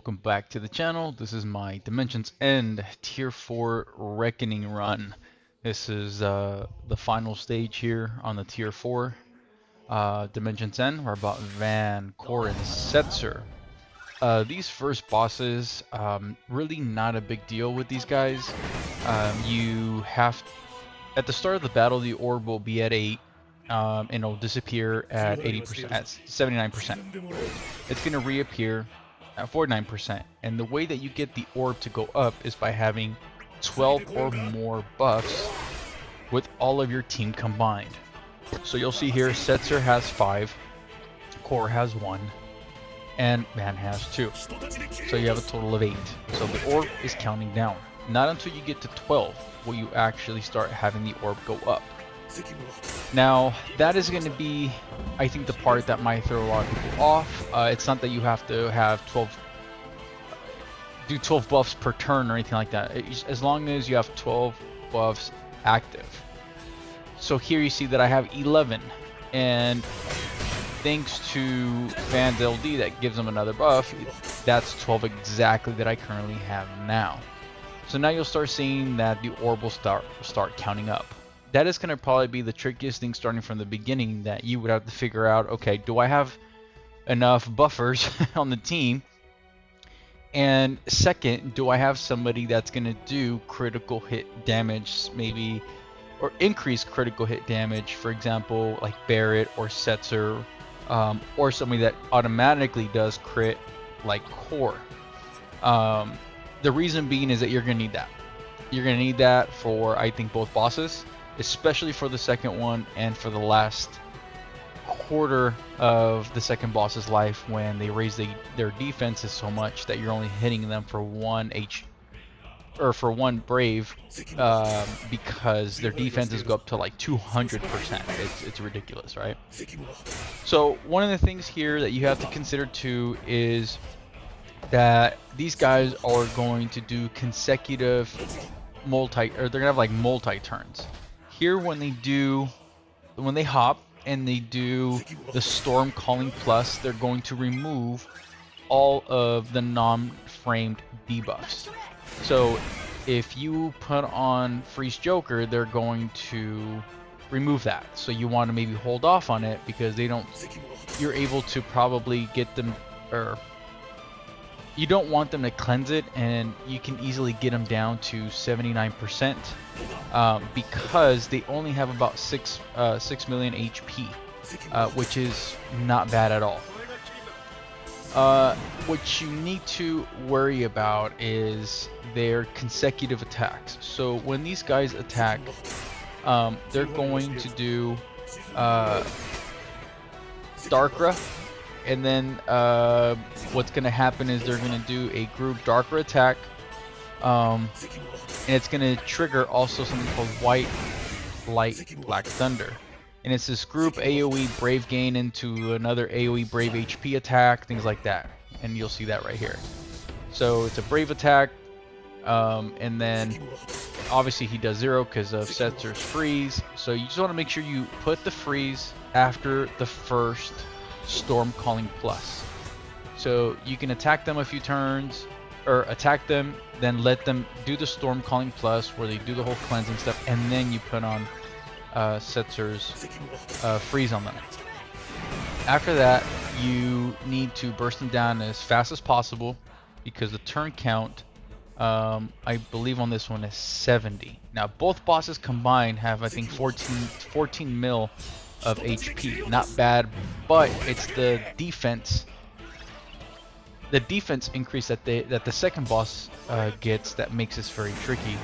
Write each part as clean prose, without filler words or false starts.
welcome back to the channel. This is my Dimensions End Tier 4 Reckoning run. This is the final stage here on the Tier 4 Dimensions End. We're about Vaan, Core, and Setzer. These first bosses, really not a big deal with these guys. You have, at the start of the battle, the orb will be at 8. And it'll disappear at 80%, at 79%. It's going to reappear at 49%. And the way that you get the orb to go up is by having 12 or more buffs with all of your team combined. So you'll see here, Setzer has 5, Core has 1, and Vaan has 2. So you have a total of 8. So the orb is counting down. Not until you get to 12 will you actually start having the orb go up. Now, that is going to be, I think, the part that might throw a lot of people off. It's not that you have to have 12 buffs per turn or anything like that. As long as you have 12 buffs active. So here you see that I have 11, and thanks to Vaan's LD that gives them another buff, that's 12 exactly that I currently have now. So now you'll start seeing that the orb will start counting up. That is going to probably be the trickiest thing starting from the beginning, that you would have to figure out, okay, do I have enough buffers on the team? And second, do I have somebody that's going to do critical hit damage, maybe, or increase critical hit damage, for example, like Barrett or Setzer, or somebody that automatically does crit, like Core. The reason being is that you're going to need that. You're going to need that for, I think, both bosses, especially for the second one and for the last quarter of the second boss's life, when they raise their defenses so much that you're only hitting them for one brave, because their defenses go up to like 200%. It's ridiculous, right? So one of the things here that you have to consider too is that these guys are going to do consecutive they're gonna have like multi turns. Here, when they hop and they do the Storm Calling Plus, they're going to remove all of the non-framed debuffs. So if you put on Freeze Joker, they're going to remove that. So you want to maybe hold off on it, because you're able to probably get them, or you don't want them to cleanse it, and you can easily get them down to 79%, because they only have about 6 million HP, which is not bad at all. What you need to worry about is their consecutive attacks. So when these guys attack, they're going to do Darkra. And then what's going to happen is they're going to do a group Darkra attack, and it's going to trigger also something called White Light Black Thunder. And it's this group AoE Brave Gain into another AoE Brave HP attack, things like that. And you'll see that right here. So it's a Brave attack, and then obviously he does 0 because of Setzer's freeze. So you just want to make sure you put the freeze after the first Storm Calling Plus. So you can attack them a few turns, or attack them, then let them do the Storm Calling Plus where they do the whole cleansing stuff, and then you put on Setzer's freeze on them. After that, you need to burst them down as fast as possible, because the turn count, I believe on this one, is 70. Now both bosses combined have, I think, 14 mil of HP. Not bad, but it's the defense increase that the second boss gets that makes this very tricky.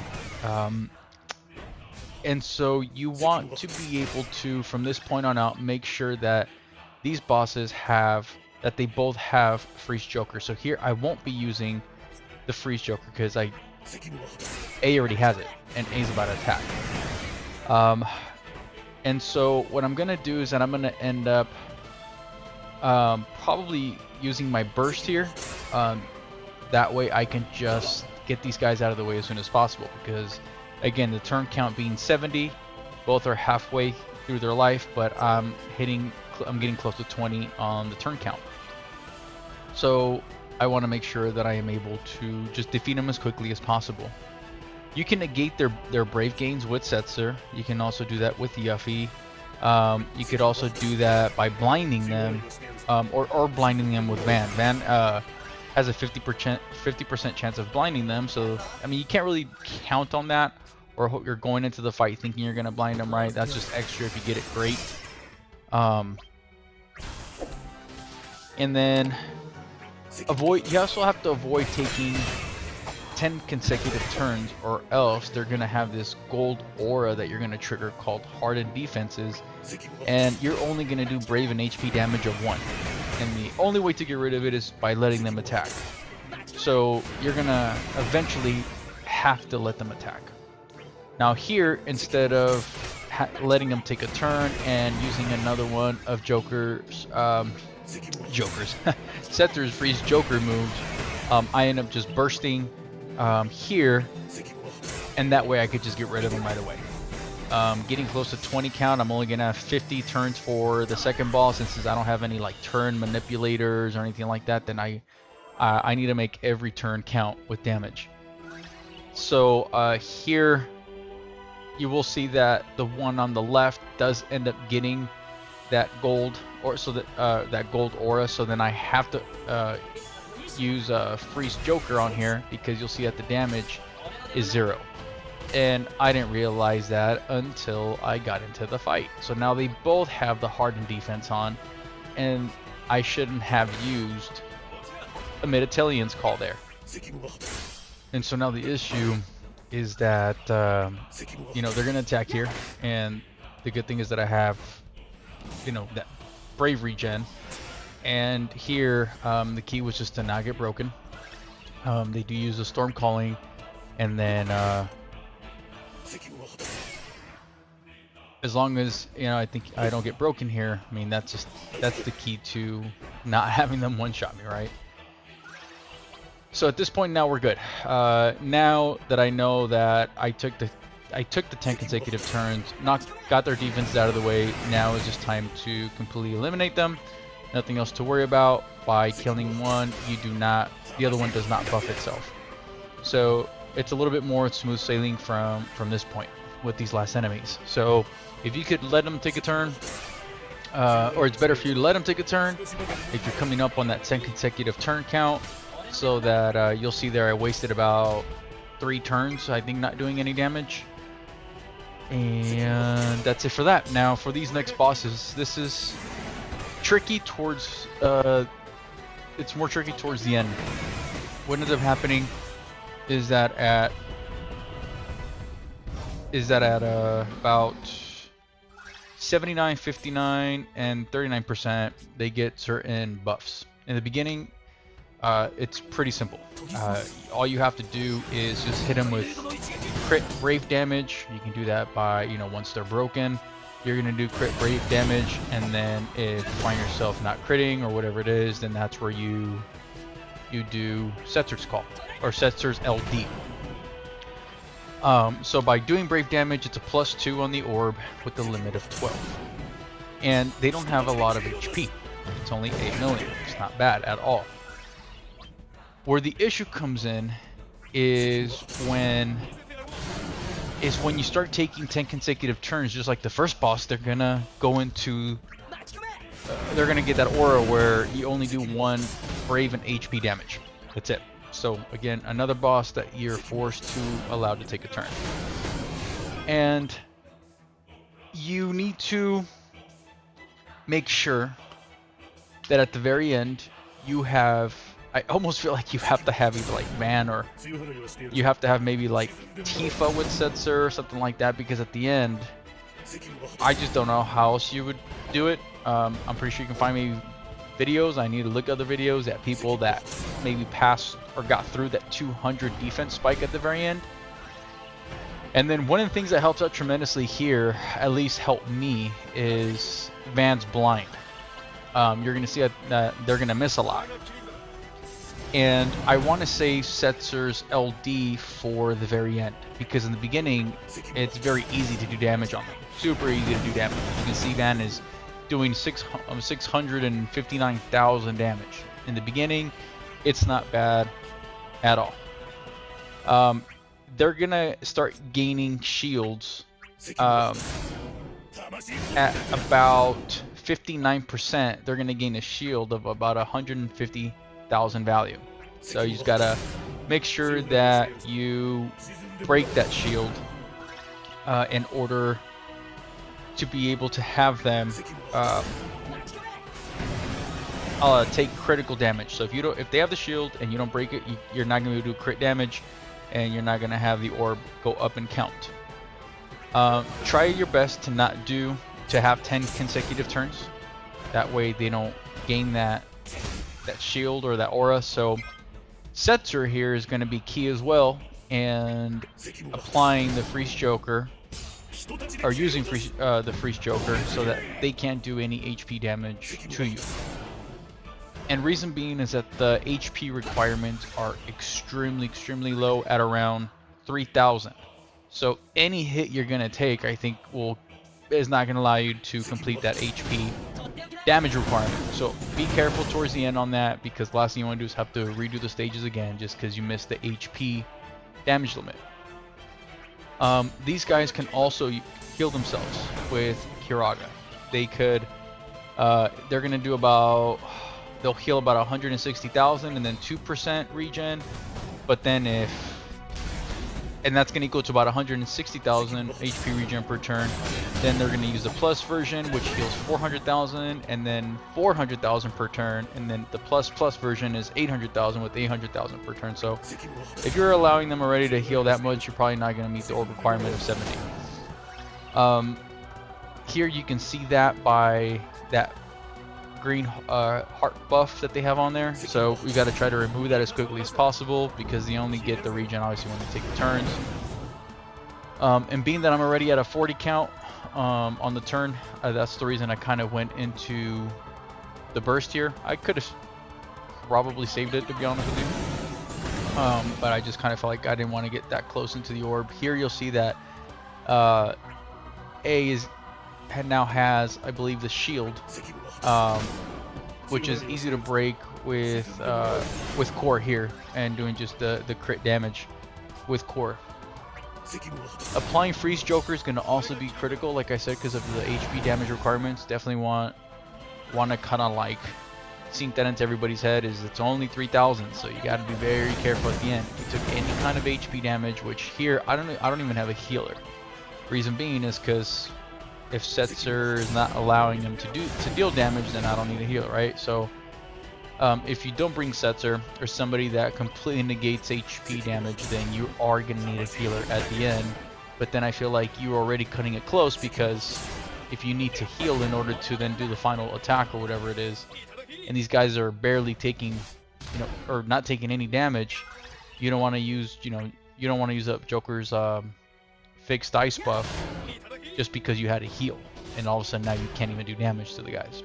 And so you want to be able to, from this point on out, make sure that these bosses they both have Freeze Joker. So here I won't be using the Freeze Joker, because A already has it, and A's about to attack. And so what I'm going to do is that I'm going to end up probably using my burst here. That way I can just get these guys out of the way as soon as possible, because again, the turn count being 70, both are halfway through their life, but I'm getting close to 20 on the turn count. So I want to make sure that I am able to just defeat them as quickly as possible. You can negate their brave gains with Setzer. You can also do that with Yuffie. You could also do that by blinding them, or blinding them with Vaan. Vaan has a 50% chance of blinding them, so I mean you can't really count on that, or hope you're going into the fight thinking you're gonna blind them, right? That's just extra if you get it great. And then you also have to avoid taking 10 consecutive turns, or else they're gonna have this gold aura that you're gonna trigger called hardened defenses, and you're only gonna do brave and HP damage of 1. And the only way to get rid of it is by letting them attack. So you're gonna eventually have to let them attack. Now here, instead of letting them take a turn and using another one of Setzer's freeze Joker moves, I end up just bursting here, and that way I could just get rid of them right away. Getting close to 20 count, I'm only gonna have 50 turns for the second boss, and since I don't have any like turn manipulators or anything like that, then I need to make every turn count with damage. So here you will see that the one on the left does end up getting that gold, or so that that gold aura. So then I have to use freeze Joker on here, because you'll see that the damage is 0. And I didn't realize that until I got into the fight. So now they both have the hardened defense on, and I shouldn't have used a Mid-Italian's call there. And so now the issue is that you know, they're gonna attack here, and the good thing is that I have, you know, that brave regen, and here the key was just to not get broken. They do use the storm calling, and then as long as, you know, I think I don't get broken here, I mean that's the key to not having them one-shot me, right? So at this point now we're good. Now that I know that I took the 10 consecutive turns, got their defenses out of the way, now is just time to completely eliminate them. Nothing else to worry about. By killing one, the other one does not buff itself. So it's a little bit more smooth sailing from this point with these last enemies. So if you could let them take a turn, or it's better for you to let them take a turn if you're coming up on that 10 consecutive turn count, so that you'll see there I wasted about 3 turns, I think, not doing any damage. And that's it for that. Now for these next bosses, this is tricky towards it's more tricky towards the end. What ends up happening is that at about 79, 59, and 39%, they get certain buffs. In the beginning, it's pretty simple. All you have to do is just hit them with crit brave damage. You can do that by, you know, once they're broken, you're gonna do crit brave damage, and then if you find yourself not critting or whatever it is, then that's where you do Setzer's call, or Setzer's LD. So by doing brave damage, it's a +2 on the orb with the limit of 12, and they don't have a lot of HP. It's only 8 million. It's not bad at all. Where the issue comes in is when you start taking 10 consecutive turns, just like the first boss. They're gonna go into they're gonna get that aura where you only do 1 brave and HP damage. That's it. So again, another boss that you're forced to allow to take a turn, and you need to make sure that at the very end you have, I almost feel like you have to have either like Vaan, or you have to have maybe like Tifa with Setzer or something like that, because at the end, I just don't know how else you would do it. I'm pretty sure you can find maybe videos. I need to look at other videos at people that maybe passed or got through that 200 defense spike at the very end. And then one of the things that helps out tremendously here, at least helped me, is Vaan's blind. You're going to see that they're going to miss a lot. And I want to say Setzer's LD for the very end, because in the beginning, it's very easy to do damage on them. Super easy to do damage. You can see Vaan is doing 659,000 damage. In the beginning, it's not bad at all. They're gonna start gaining shields at about 59%. They're gonna gain a shield of about 150,000 value. So you just gotta make sure that you break that shield in order to be able to have them take critical damage. So if they have the shield and you don't break it, you're not going to do crit damage, and you're not going to have the orb go up in count. Try your best to have 10 consecutive turns. That way they don't gain that shield or that aura. So Setzer here is going to be key as well, and applying the Freeze Joker, or using the Freeze Joker, so that they can't do any HP damage to you. And reason being is that the HP requirements are extremely low at around 3,000. So any hit you're gonna take, I think, is not gonna allow you to complete that HP damage requirement. So be careful towards the end on that, because the last thing you want to do is have to redo the stages again just because you missed the HP damage limit. These guys can also heal themselves with Kiraga. They could, they're gonna do they'll heal about 160,000 and then 2% regen, but then and that's gonna equal to about 160,000 HP regen per turn. Then they're gonna use the plus version, which heals 400,000 and then 400,000 per turn, and then the plus version is 800,000 with 800,000 per turn. So if you're allowing them already to heal that much, you're probably not gonna meet the orb requirement of 70. Here you can see that by that green heart buff that they have on there. So we got to try to remove that as quickly as possible, because they only get the regen obviously when they take the turns. And being that I'm already at a 40 count on the turn, that's the reason I kind of went into the burst here. I could have probably saved it, to be honest with you, but I just kind of felt like I didn't want to get that close into the orb. Here you'll see that A now has, I believe, the shield, which is easy to break with core here, and doing just the crit damage with core. Applying Freeze Joker is going to also be critical, like I said, because of the HP damage requirements. Definitely want to kind of like sink that into everybody's head, is it's only 3,000, so you got to be very careful at the end. If you took any kind of HP damage, which here I don't even have a healer. Reason being is because if Setzer is not allowing them to deal damage, then I don't need a healer, right? So if you don't bring Setzer, or somebody that completely negates HP damage, then you are going to need a healer at the end. But then I feel like you're already cutting it close, because if you need to heal in order to then do the final attack or whatever it is, and these guys are barely taking, or not taking any damage, you don't want to use, you don't want to use up Joker's fixed ice buff just because you had to heal, and all of a sudden now you can't even do damage to the guys.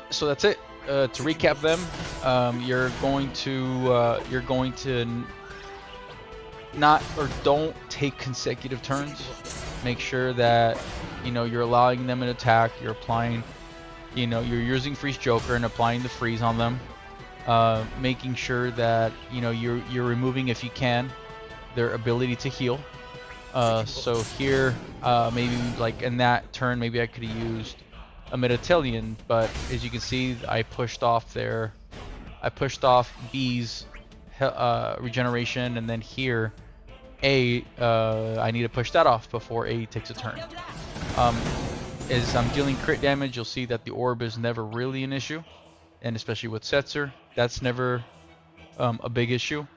So that's it. To recap them, you're going to don't take consecutive turns. Make sure that you're allowing them an attack. You're applying, you're using Freeze Joker and applying the freeze on them. Making sure that you're removing, if you can, their ability to heal. So here, maybe like in that turn, maybe I could have used a Metatelian, but as you can see, I pushed off B's regeneration, and then here, I need to push that off before A takes a turn. As I'm dealing crit damage, you'll see that the orb is never really an issue, and especially with Setzer, that's never a big issue.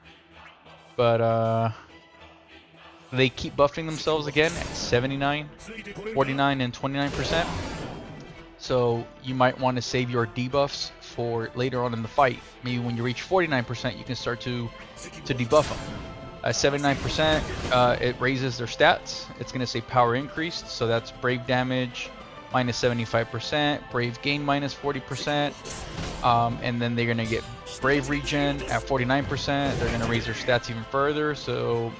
But they keep buffing themselves again at 79, 49, and 29%. So you might want to save your debuffs for later on in the fight. Maybe when you reach 49%, you can start to debuff them. 79%, it raises their stats. It's going to say power increased, so that's brave damage minus 75%, brave gain minus 40%, and then they're going to get brave regen at 49%. They're going to raise their stats even further, so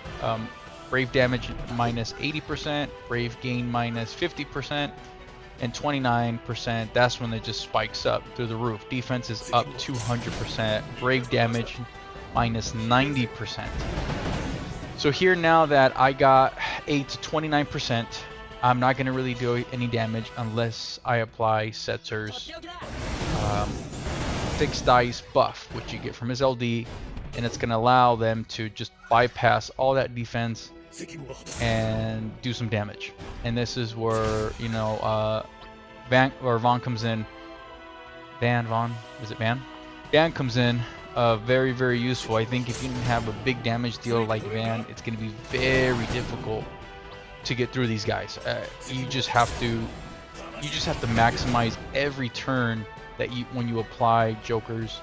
brave damage minus 80%, brave gain minus 50%, and 29%, that's when it just spikes up through the roof. Defense is up 200%, brave damage minus 90%. So here, now that I got 8 to 29%, I'm not going to really do any damage unless I apply Setzer's fixed dice buff, which you get from his LD, and it's going to allow them to just bypass all that defense and do some damage. And this is where, you know, Vaan comes in. Vaan comes in. Very, very useful. I think if you didn't have a big damage dealer like Vaan, it's going to be very difficult to get through these guys. You just have to maximize every turn that when you apply Joker's.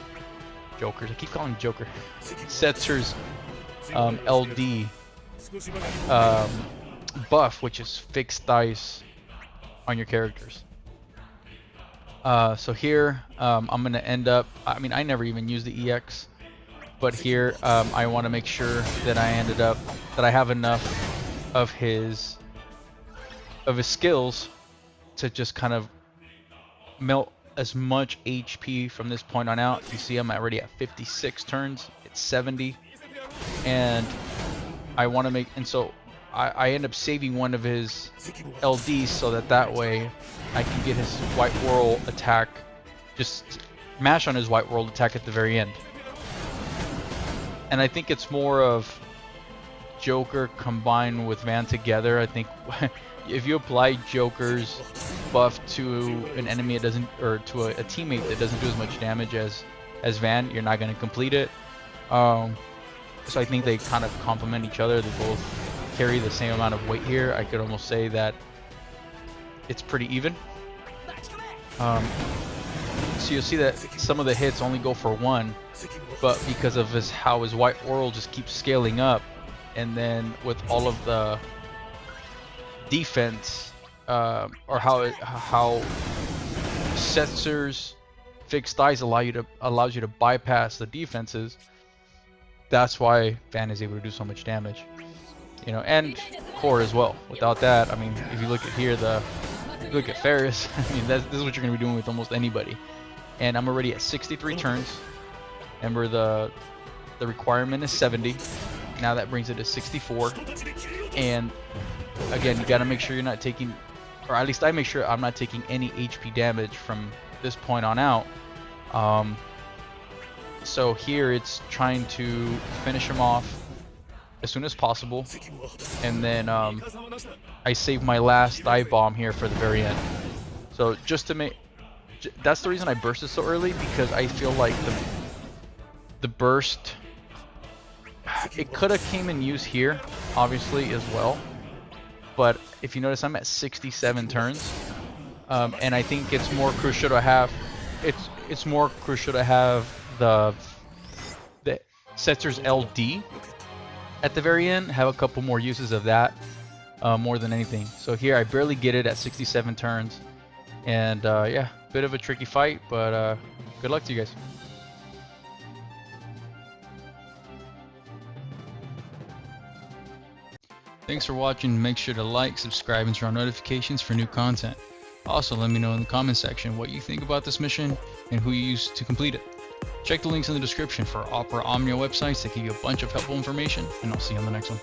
I keep calling him Joker. Setzer's LD buff, which is fixed dice on your characters. So here, I'm gonna end up. I mean, I never even used the EX, but here, I want to make sure that I have enough of his skills to just kind of melt as much HP from this point on out. You see, I'm already at 56 turns. It's 70, and I want to make. And so I end up saving one of his LDs so that way I can get his white whirl attack, just mash on his white whirl attack at the very end. And I think it's more of Joker combined with Vaan together. I think if you apply Joker's buff to an enemy, it doesn't, or to a teammate that doesn't do as much damage as Vaan, you're not going to complete it. So I think they kind of complement each other. They both carry the same amount of weight here. I could almost say that it's pretty even. So you'll see that some of the hits only go for 1, but because of how his white whirl just keeps scaling up, and then with all of the defense, or how Setzer's fixed dice allows you to bypass the defenses. That's why Vaan is able to do so much damage, you know, and core as well. Without that, I mean, if you look at here, look at Ferris. I mean, this is what you're gonna be doing with almost anybody. And I'm already at 63 turns. Remember, the requirement is 70. Now that brings it to 64. And again, you gotta make sure you're not taking, or at least I make sure I'm not taking any HP damage from this point on out. So here it's trying to finish him off as soon as possible, and then I save my last dive bomb here for the very end. So just to make, that's the reason I bursted so early, because I feel like the burst, it could have came in use here, obviously, as well. But if you notice, I'm at 67 turns, and I think it's more crucial to have the Setzer's LD at the very end. Have a couple more uses of that, more than anything. So here I barely get it at 67 turns, and yeah, bit of a tricky fight, but good luck to you guys. Thanks for watching. Make sure to like, subscribe, and turn on notifications for new content. Also, let me know in the comment section what you think about this mission and who you used to complete it. Check the links in the description for Opera Omnia websites that give you a bunch of helpful information, and I'll see you on the next one.